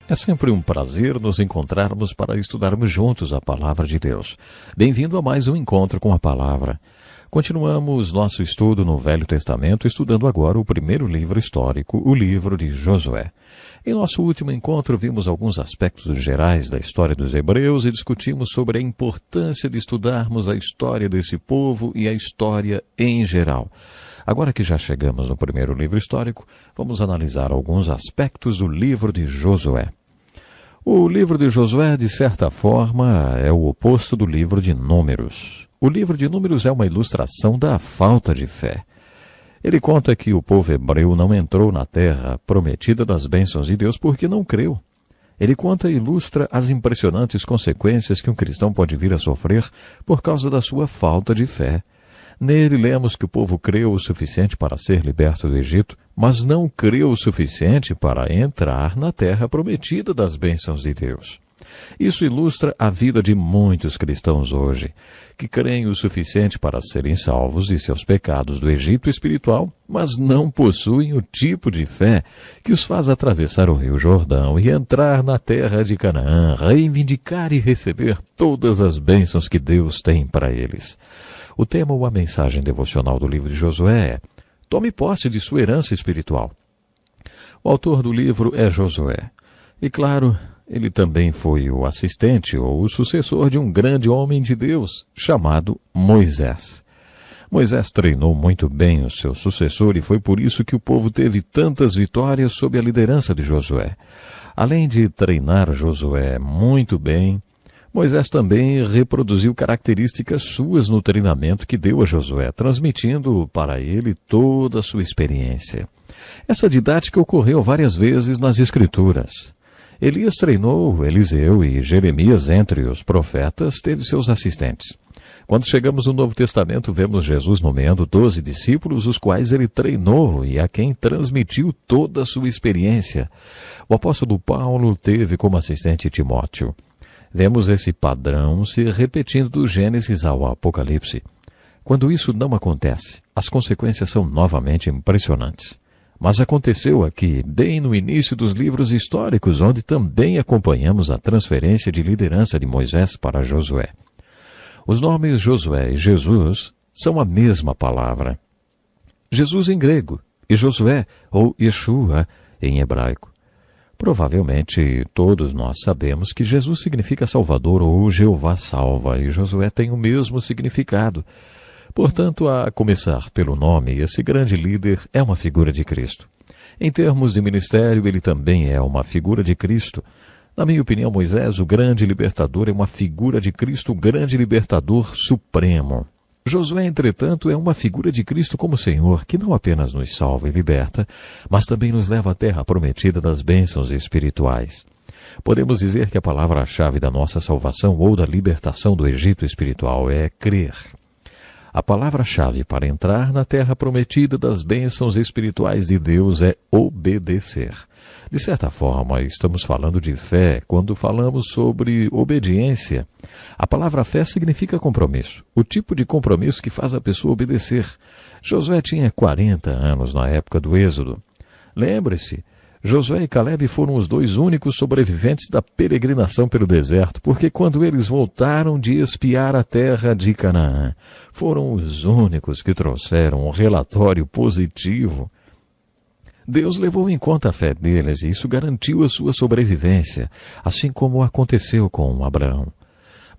É sempre um prazer nos encontrarmos para estudarmos juntos a Palavra de Deus. Bem-vindo a mais um encontro com a Palavra. Continuamos nosso estudo no Velho Testamento, estudando agora o primeiro livro histórico, o livro de Josué. Em nosso último encontro, vimos alguns aspectos gerais da história dos hebreus e discutimos sobre a importância de estudarmos a história desse povo e a história em geral. Agora que já chegamos no primeiro livro histórico, vamos analisar alguns aspectos do livro de Josué. O livro de Josué, de certa forma, é o oposto do livro de Números. O livro de Números é uma ilustração da falta de fé. Ele conta que o povo hebreu não entrou na terra prometida das bênçãos de Deus porque não creu. Ele conta e ilustra as impressionantes consequências que um cristão pode vir a sofrer por causa da sua falta de fé. Nele lemos que o povo creu o suficiente para ser liberto do Egito, mas não creu o suficiente para entrar na terra prometida das bênçãos de Deus. Isso ilustra a vida de muitos cristãos hoje, que creem o suficiente para serem salvos de seus pecados do Egito espiritual, mas não possuem o tipo de fé que os faz atravessar o Rio Jordão e entrar na terra de Canaã, reivindicar e receber todas as bênçãos que Deus tem para eles. O tema ou a mensagem devocional do livro de Josué é: tome posse de sua herança espiritual. O autor do livro é Josué. E claro, ele também foi o assistente ou o sucessor de um grande homem de Deus, chamado Moisés. Moisés treinou muito bem o seu sucessor e foi por isso que o povo teve tantas vitórias sob a liderança de Josué. Além de treinar Josué muito bem, Moisés também reproduziu características suas no treinamento que deu a Josué, transmitindo para ele toda a sua experiência. Essa didática ocorreu várias vezes nas Escrituras. Elias treinou Eliseu e Jeremias, entre os profetas, teve seus assistentes. Quando chegamos no Novo Testamento, vemos Jesus nomeando 12 discípulos, os quais ele treinou e a quem transmitiu toda a sua experiência. O apóstolo Paulo teve como assistente Timóteo. Vemos esse padrão se repetindo do Gênesis ao Apocalipse. Quando isso não acontece, as consequências são novamente impressionantes. Mas aconteceu aqui, bem no início dos livros históricos, onde também acompanhamos a transferência de liderança de Moisés para Josué. Os nomes Josué e Jesus são a mesma palavra. Jesus em grego e Josué, ou Yeshua, em hebraico. Provavelmente todos nós sabemos que Jesus significa Salvador ou Jeová salva, e Josué tem o mesmo significado. Portanto, a começar pelo nome, esse grande líder é uma figura de Cristo. Em termos de ministério, ele também é uma figura de Cristo. Na minha opinião, Moisés, o grande libertador, é uma figura de Cristo, o grande libertador supremo. Josué, entretanto, é uma figura de Cristo como Senhor, que não apenas nos salva e liberta, mas também nos leva à terra prometida das bênçãos espirituais. Podemos dizer que a palavra-chave da nossa salvação ou da libertação do Egito espiritual é crer. A palavra-chave para entrar na terra prometida das bênçãos espirituais de Deus é obedecer. De certa forma, estamos falando de fé quando falamos sobre obediência. A palavra fé significa compromisso, o tipo de compromisso que faz a pessoa obedecer. Josué tinha 40 anos na época do Êxodo. Lembre-se, Josué e Caleb foram os dois únicos sobreviventes da peregrinação pelo deserto, porque quando eles voltaram de espiar a terra de Canaã, foram os únicos que trouxeram um relatório positivo. Deus levou em conta a fé deles e isso garantiu a sua sobrevivência, assim como aconteceu com Abraão.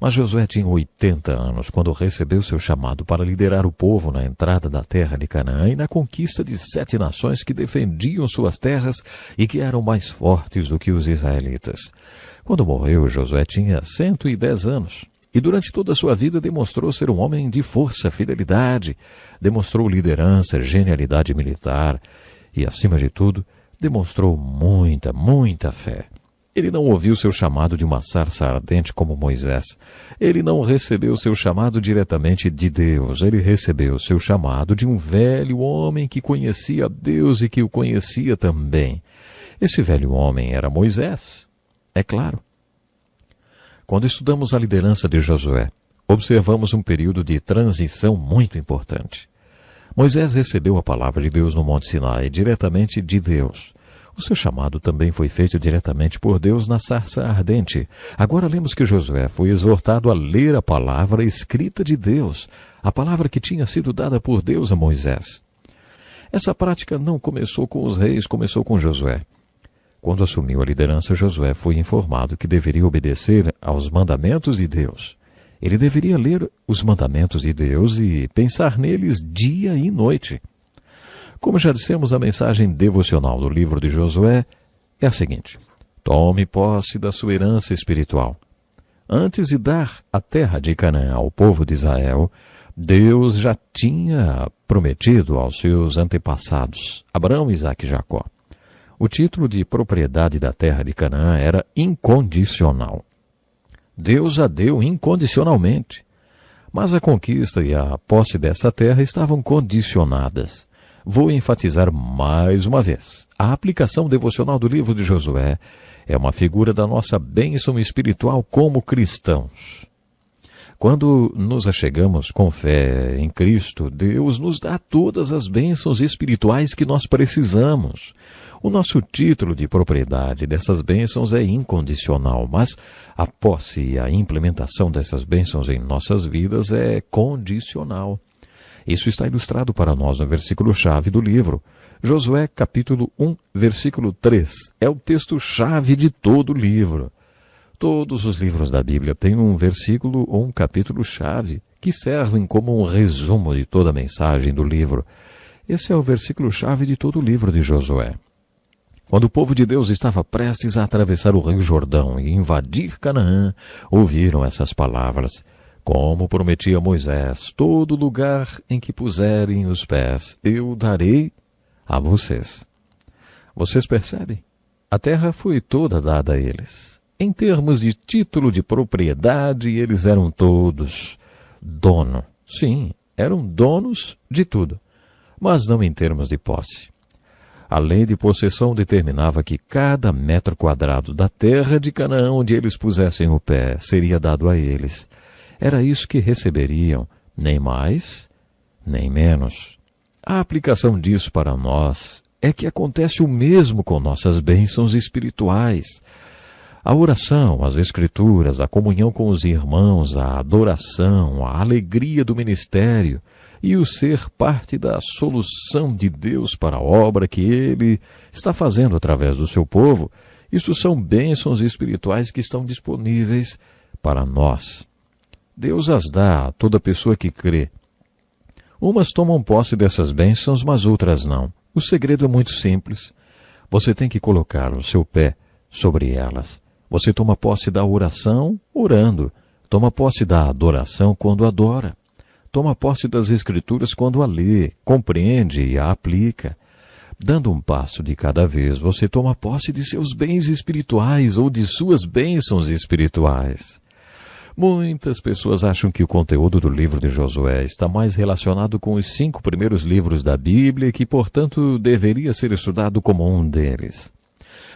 Mas Josué tinha 80 anos quando recebeu seu chamado para liderar o povo na entrada da terra de Canaã e na conquista de 7 nações que defendiam suas terras e que eram mais fortes do que os israelitas. Quando morreu, Josué tinha 110 anos. E durante toda a sua vida demonstrou ser um homem de força, fidelidade, demonstrou liderança, genialidade militar e, acima de tudo, demonstrou muita fé. Ele não ouviu seu chamado de uma sarça ardente como Moisés. Ele não recebeu seu chamado diretamente de Deus. Ele recebeu seu chamado de um velho homem que conhecia Deus e que o conhecia também. Esse velho homem era Moisés, é claro. Quando estudamos a liderança de Josué, observamos um período de transição muito importante. Moisés recebeu a palavra de Deus no Monte Sinai, diretamente de Deus. O seu chamado também foi feito diretamente por Deus na sarça ardente. Agora lemos que Josué foi exortado a ler a palavra escrita de Deus, a palavra que tinha sido dada por Deus a Moisés. Essa prática não começou com os reis, começou com Josué. Quando assumiu a liderança, Josué foi informado que deveria obedecer aos mandamentos de Deus. Ele deveria ler os mandamentos de Deus e pensar neles dia e noite. Como já dissemos, a mensagem devocional do livro de Josué é a seguinte: tome posse da sua herança espiritual. Antes de dar a terra de Canaã ao povo de Israel, Deus já tinha prometido aos seus antepassados, Abraão, Isaque e Jacó. O título de propriedade da terra de Canaã era incondicional. Deus a deu incondicionalmente. Mas a conquista e a posse dessa terra estavam condicionadas. Vou enfatizar mais uma vez. A aplicação devocional do livro de Josué é uma figura da nossa bênção espiritual como cristãos. Quando nos achegamos com fé em Cristo, Deus nos dá todas as bênçãos espirituais que nós precisamos. O nosso título de propriedade dessas bênçãos é incondicional, mas a posse e a implementação dessas bênçãos em nossas vidas é condicional. Isso está ilustrado para nós no versículo-chave do livro. Josué, capítulo 1, versículo 3. É o texto-chave de todo o livro. Todos os livros da Bíblia têm um versículo ou um capítulo-chave que servem como um resumo de toda a mensagem do livro. Esse é o versículo-chave de todo o livro de Josué. Quando o povo de Deus estava prestes a atravessar o rio Jordão e invadir Canaã, ouviram essas palavras: como prometia Moisés, todo lugar em que puserem os pés, eu darei a vocês. Vocês percebem? A terra foi toda dada a eles. Em termos de título de propriedade, eles eram todos dono. Sim, eram donos de tudo, mas não em termos de posse. A lei de possessão determinava que cada metro quadrado da terra de Canaã onde eles pusessem o pé seria dado a eles. Era isso que receberiam, nem mais, nem menos. A aplicação disso para nós é que acontece o mesmo com nossas bênçãos espirituais. A oração, as escrituras, a comunhão com os irmãos, a adoração, a alegria do ministério e o ser parte da solução de Deus para a obra que Ele está fazendo através do seu povo, isso são bênçãos espirituais que estão disponíveis para nós. Deus as dá a toda pessoa que crê. Umas tomam posse dessas bênçãos, mas outras não. O segredo é muito simples. Você tem que colocar o seu pé sobre elas. Você toma posse da oração orando. Toma posse da adoração quando adora. Toma posse das Escrituras quando a lê, compreende e a aplica. Dando um passo de cada vez, você toma posse de seus bens espirituais ou de suas bênçãos espirituais. Muitas pessoas acham que o conteúdo do livro de Josué está mais relacionado com os 5 primeiros livros da Bíblia e que, portanto, deveria ser estudado como um deles.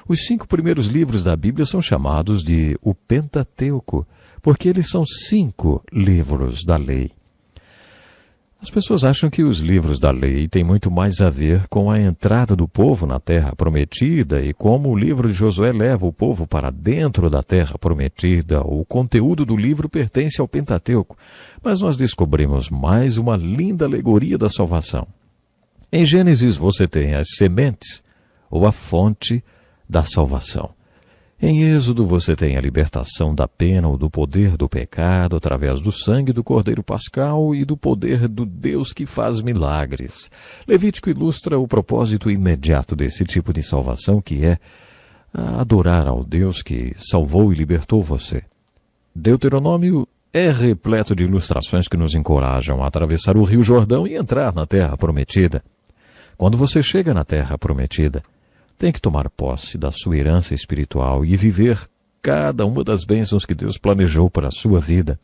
Os 5 primeiros livros da Bíblia são chamados de o Pentateuco, porque eles são 5 livros da lei. As pessoas acham que os livros da lei têm muito mais a ver com a entrada do povo na terra prometida e como o livro de Josué leva o povo para dentro da terra prometida. O conteúdo do livro pertence ao Pentateuco, mas nós descobrimos mais uma linda alegoria da salvação. Em Gênesis você tem as sementes ou a fonte da salvação. Em Êxodo você tem a libertação da pena ou do poder do pecado através do sangue do Cordeiro Pascal e do poder do Deus que faz milagres. Levítico ilustra o propósito imediato desse tipo de salvação, que é adorar ao Deus que salvou e libertou você. Deuteronômio é repleto de ilustrações que nos encorajam a atravessar o Rio Jordão e entrar na Terra Prometida. Quando você chega na Terra Prometida, tem que tomar posse da sua herança espiritual e viver cada uma das bênçãos que Deus planejou para a sua vida.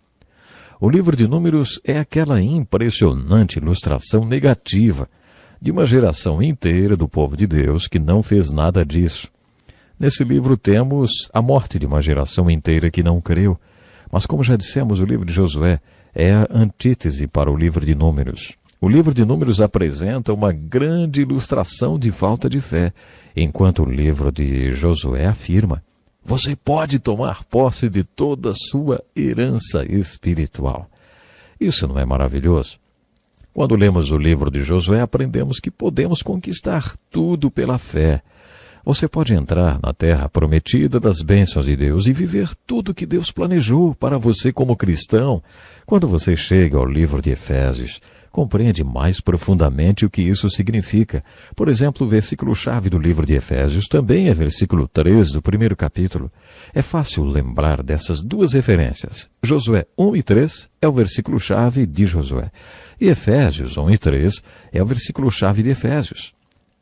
O livro de Números é aquela impressionante ilustração negativa de uma geração inteira do povo de Deus que não fez nada disso. Nesse livro temos a morte de uma geração inteira que não creu, mas como já dissemos, o livro de Josué é a antítese para o livro de Números. O livro de Números apresenta uma grande ilustração de falta de fé. enquanto o livro de Josué afirma: você pode tomar posse de toda a sua herança espiritual. Isso não é maravilhoso? Quando lemos o livro de Josué, aprendemos que podemos conquistar tudo pela fé. Você pode entrar na terra prometida das bênçãos de Deus e viver tudo que Deus planejou para você como cristão. Quando você chega ao livro de Efésios, compreende mais profundamente o que isso significa. Por exemplo, o versículo-chave do livro de Efésios também é versículo 3 do primeiro capítulo. É fácil lembrar dessas duas referências. Josué 1 e 3 é o versículo-chave de Josué. E Efésios 1 e 3 é o versículo-chave de Efésios.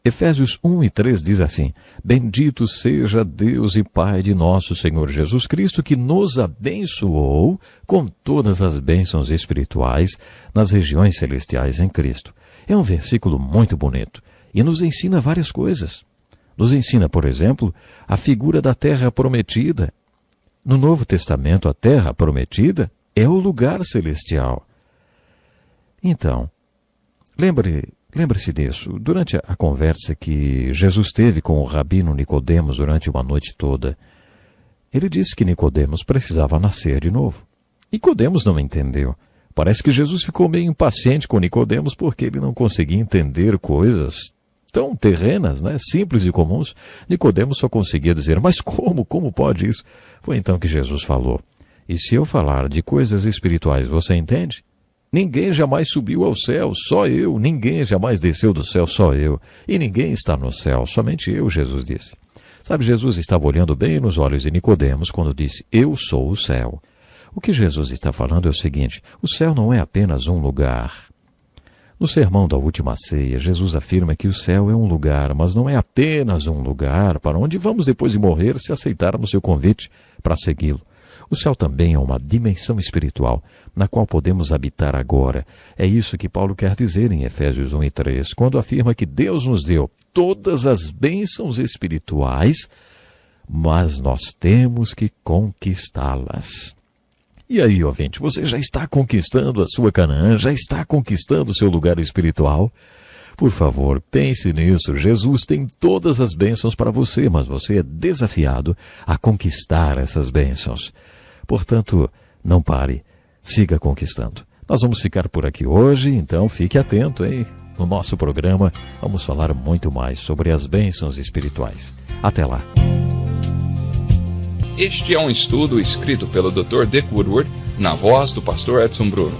Efésios 1 e 3 diz assim: bendito seja Deus e Pai de nosso Senhor Jesus Cristo, que nos abençoou com todas as bênçãos espirituais nas regiões celestiais em Cristo. É um versículo muito bonito e nos ensina várias coisas. Nos ensina, por exemplo, a figura da terra prometida. No Novo Testamento, a terra prometida é o lugar celestial. Então, lembre-se disso. Durante a conversa que Jesus teve com o rabino Nicodemos durante uma noite toda, ele disse que Nicodemos precisava nascer de novo. Nicodemos não entendeu. Parece que Jesus ficou meio impaciente com Nicodemos porque ele não conseguia entender coisas tão terrenas, simples e comuns. Nicodemos só conseguia dizer: mas como pode isso? Foi então que Jesus falou: e se eu falar de coisas espirituais, você entende? Ninguém jamais subiu ao céu, só eu. Ninguém jamais desceu do céu, só eu. E ninguém está no céu, somente eu, Jesus disse. Sabe, Jesus estava olhando bem nos olhos de Nicodemos quando disse: eu sou o céu. O que Jesus está falando é o seguinte: o céu não é apenas um lugar. No sermão da última ceia, Jesus afirma que o céu é um lugar, mas não é apenas um lugar para onde vamos depois de morrer se aceitarmos seu convite para segui-lo. O céu também é uma dimensão espiritual, na qual podemos habitar agora. É isso que Paulo quer dizer em Efésios 1 e 3, quando afirma que Deus nos deu todas as bênçãos espirituais, mas nós temos que conquistá-las. E aí, ouvinte, você já está conquistando a sua Canaã? Já está conquistando o seu lugar espiritual? Por favor, pense nisso. Jesus tem todas as bênçãos para você, mas você é desafiado a conquistar essas bênçãos. Portanto, não pare, siga conquistando. Nós vamos ficar por aqui hoje, então fique atento, hein? No nosso programa, vamos falar muito mais sobre as bênçãos espirituais. Até lá. Este é um estudo escrito pelo Dr. Dick Woodward, na voz do pastor Edson Bruno.